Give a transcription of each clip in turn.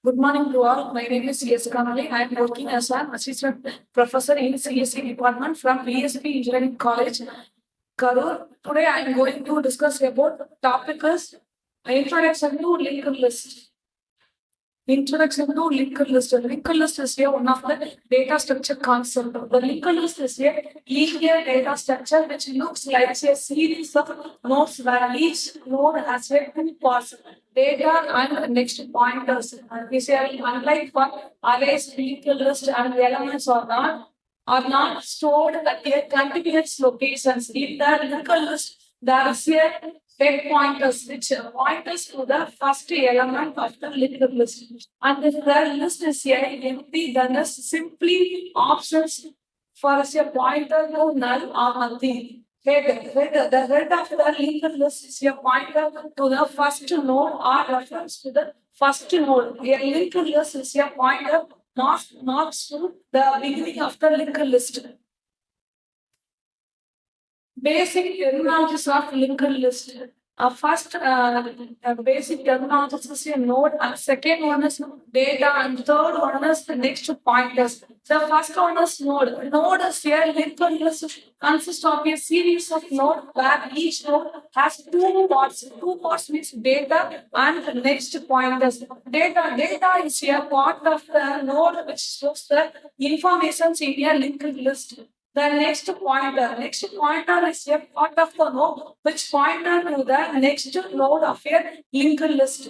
Good morning to all. My name is C.S. Kamali. I am working as an assistant professor in CSE department from VSB Engineering College, Karur. Today I am going to discuss about topic is introduction to linked list. Introduction to linked list. Linked list is here one of the data structure concept. The linked list is a linear data structure which looks like a series of nodes where each node has a two parts, data and next pointers. We say unlike for arrays, linked list and elements are not stored at a continuous locations. In the linked list, there is a head pointers which point us to the first element of the linked list. And if the list is empty, then is simply options for a pointer to null or nothing. The head of the linked list is a pointer to the first node or reference to the first node. A linked list is a pointer not to the beginning of the linked list. Basic terminologies of linked list. First, basic terminologies is a node, and second one is data, and third one is the next pointers. The first one is node. Node is a linked list consists of a series of nodes where each node has two parts. Two parts means data and next pointers. Data is a part of the node which shows the information in a linked list. The next pointer is a part of the node which pointer to the next node of a linked list.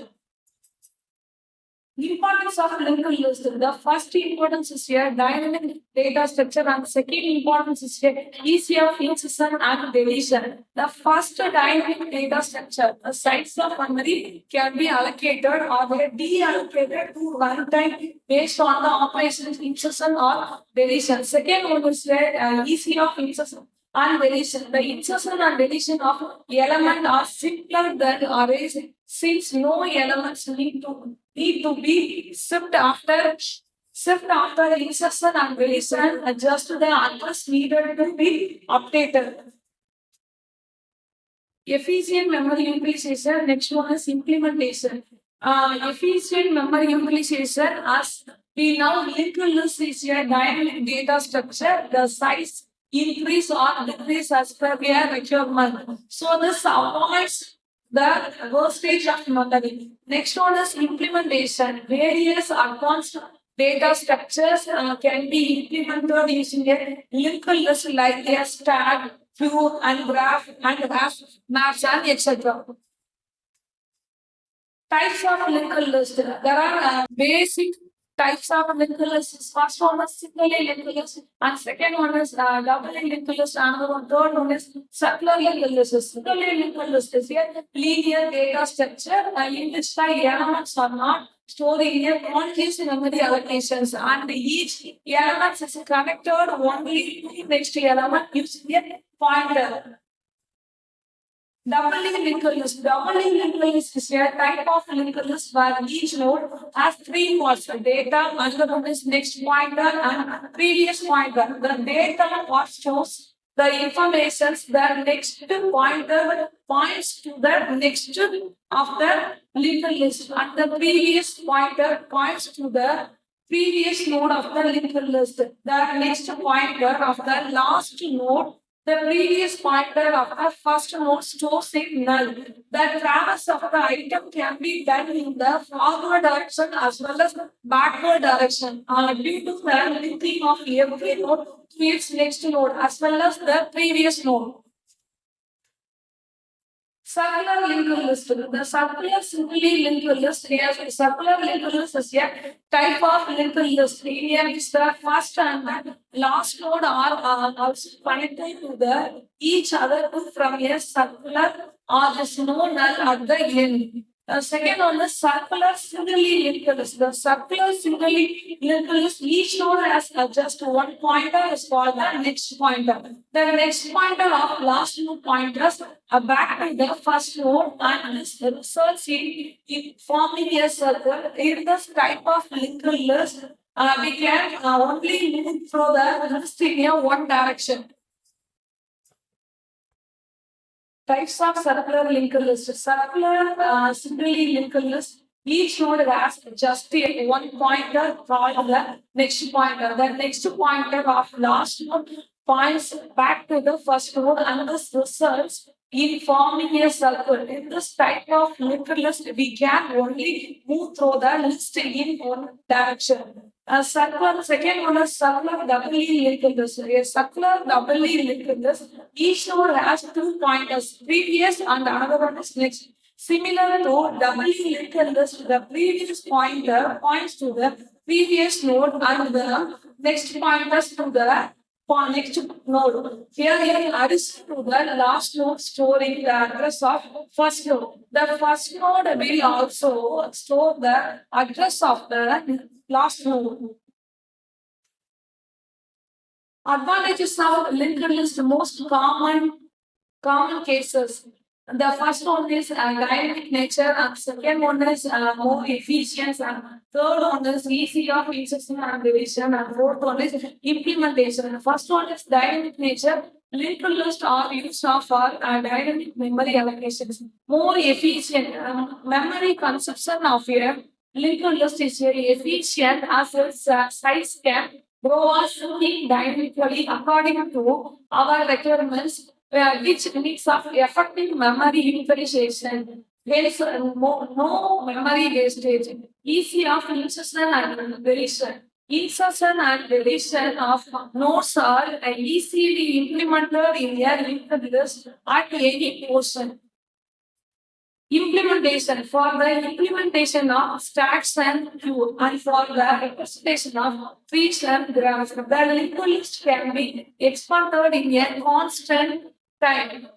Importance of linked list. The first importance is a dynamic data structure, and second importance is a easy of insertion and deletion. The first dynamic data structure, the size of memory can be allocated or deallocated to runtime based on the operations insertion or deletion. Second one is easy of insertion and deletion. The insertion and deletion of element are simpler than arrays since no elements need to be shipped after insertion and deletion. Just the address needed to be updated. Efficient memory utilization. Next one is implementation. Efficient memory utilization, as we now linked list is a dynamic data structure. The size increase or decrease as per their requirement. So this avoids the wastage of memory. Next one is implementation. Various advanced data structures can be implemented using a linked list like a stack, queue, and graph, and hash maps, and etc. Types of linked list. There are basic types of linked lists. First one is singly linked list, and second one is doubly linked list. Another one, third one is circular linked list. Singly linked list is a linear data structure in which the elements are not stored in a continuous memory allocations, and each element is connected only to the next element using a pointer. Doubling linked list. Doubling linked list is a type of linked list where each node has three parts: data, another one is next pointer, and previous pointer. The data part shows the information. The next pointer points to the next of the linked list, and the previous pointer points to the previous node of the linked list. The next pointer of the last node, the previous pointer of the first node stores in null. The traverse of the item can be done in the forward direction as well as backward direction due to the linking of every node to its next node as well as the previous node. Circular linked list. The circular simply linked list is circular linked list is a type of linked list in which the first and the last node are also connected to the each other from a circular or this no null at the end. The second one is circular singly linked list. The circular singly linked list, each node has just one pointer is called the next pointer. The next pointer of last two pointers are back to the first node, and this results in forming a circle. In this type of linked list, we can only move through the list in a one direction. Types of circular linked list. Circular simply linked list Each node has just a one pointer called the next pointer. The next pointer of last node points back to the first node, and this results in forming a circle. In this type of linked list, we can only move through the list in one direction. A circular, second one is circular doubly linked list. A circular doubly linked list. Each node has two pointers, previous and another one is next. Similar to doubly linked list, the previous pointer points to the previous node and the next pointers to the next node. Here in addition to the last node storing the address of first node. The first node will also store the address of the last node. Advantages of linked list, most common cases. The first one is dynamic nature, and second one is more efficient, and third one is easy of insertion and deletion, and fourth one is implementation. The first one is dynamic nature. Linked lists are used for dynamic memory allocations. More efficient memory consumption of a linked list is very efficient as its size can grow or shrink dynamically according to our requirements, which needs of effective memory utilization. Hence, no memory wastage. Easy of insertion and deletion. Insertion and deletion of nodes are easily implemented in a linked list at any portion. Implementation, for the implementation of stacks and queue, and for the representation of trees and graphs, the linked list can be expanded in a constant time.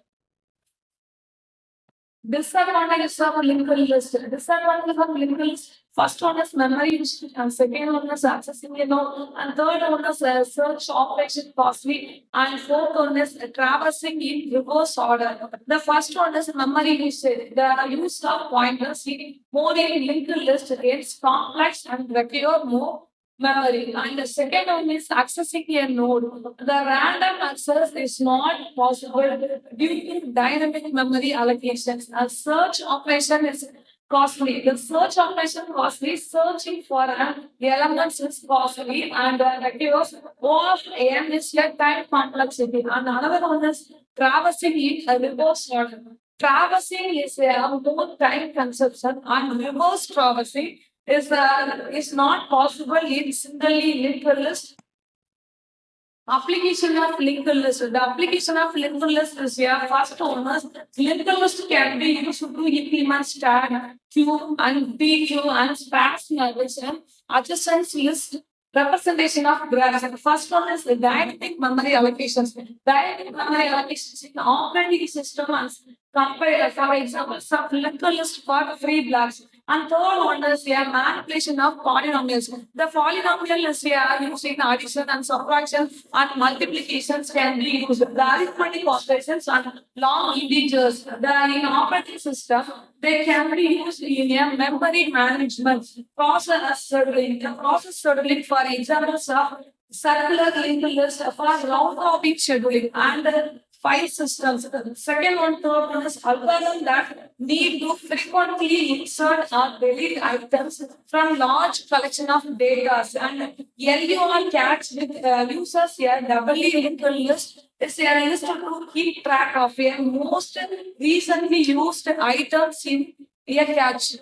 Disadvantages of linked list. Disadvantages of linked list. First one is memory use, and second one is accessing a node, and third one is search operation costly, and fourth one is traversing in reverse order. The first one is memory usage. The use of pointers in more in linked list is complex and require more memory. And the second one is accessing a node. The random access is not possible due to dynamic memory allocations. A search operation is costly. The search operation costly. Searching for an elements is costly, and requires O of M is a time complexity. And another one is traversing in a reverse order. Traversing is a more time consumption, and reverse traversing is not possible in singly linked list. Application of linked list. The application of linked list is here. First one is linked list can be used to implement stack, queue, and PQ and sparse adjacent list representation of graphs. The first one is the dynamic memory allocations. Dynamic memory allocations in operating system and compare, for example, some linked list for free blocks. And third one is a manipulation of polynomials. The polynomial is used in addition and subtraction and multiplications can be used. The arithmetic operations and long integers. In operating system, they can be used in a memory management process scheduling. The process scheduling, for examples of circular linked list for round robin scheduling and file systems. Second one, third one is algorithm that need to frequently insert or delete items from large collection of data. And LUR catch with users a doubly linked list is a list to keep track of a most recently used items in a cache.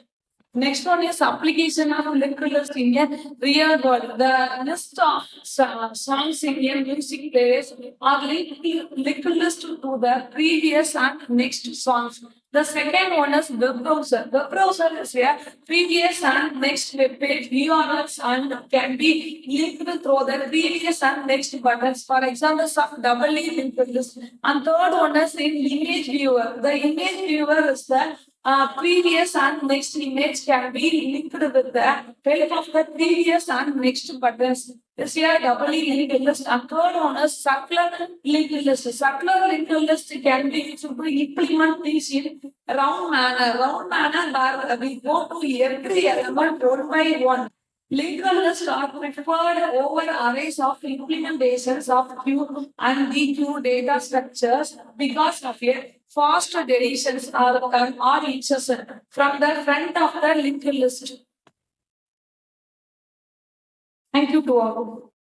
Next one is application of linked list in a real world. The list of songs in a music players are linked list to the previous and next songs. The second one is web browser. Web browser is a previous and next web page URLs and can be linked through the previous and next buttons. For example, of doubly linked list. And third one is in image viewer. The image viewer is the previous and next image can be linked with the help of the previous and next buttons. This here doubly linked list. And third one is circular linked list. Circular linked list can be used to implement these in round manner. Round manner where we go to every element one by one. Linked lists are preferred over arrays of implementations of Q and DQ data structures because of a fast deletions are done or insertion from the front of the linked list. Thank you to all.